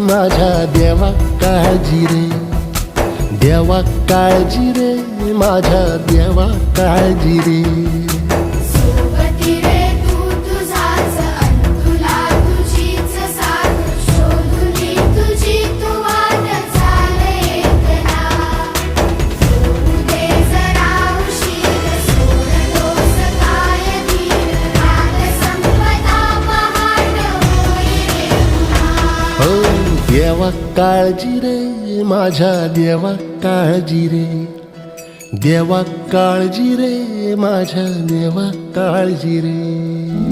माझ्या देवा काळजी रे, देवा काळजी रे, माझ्या देवा काळजी रे. सोबती रे तू तुझाच अन तुला तुझीच साथ, शोधुनी तुझी तू वाट चाल एकला. होऊ दे जरा उशीर, सोड दोष काय धीर, रात संपता पहाट होई रे पुन्हा. हो देवा काळजी रे, माझ्या देवा काळजी रे, देवा काळजी रे, माझ्या देवा काळजी रे.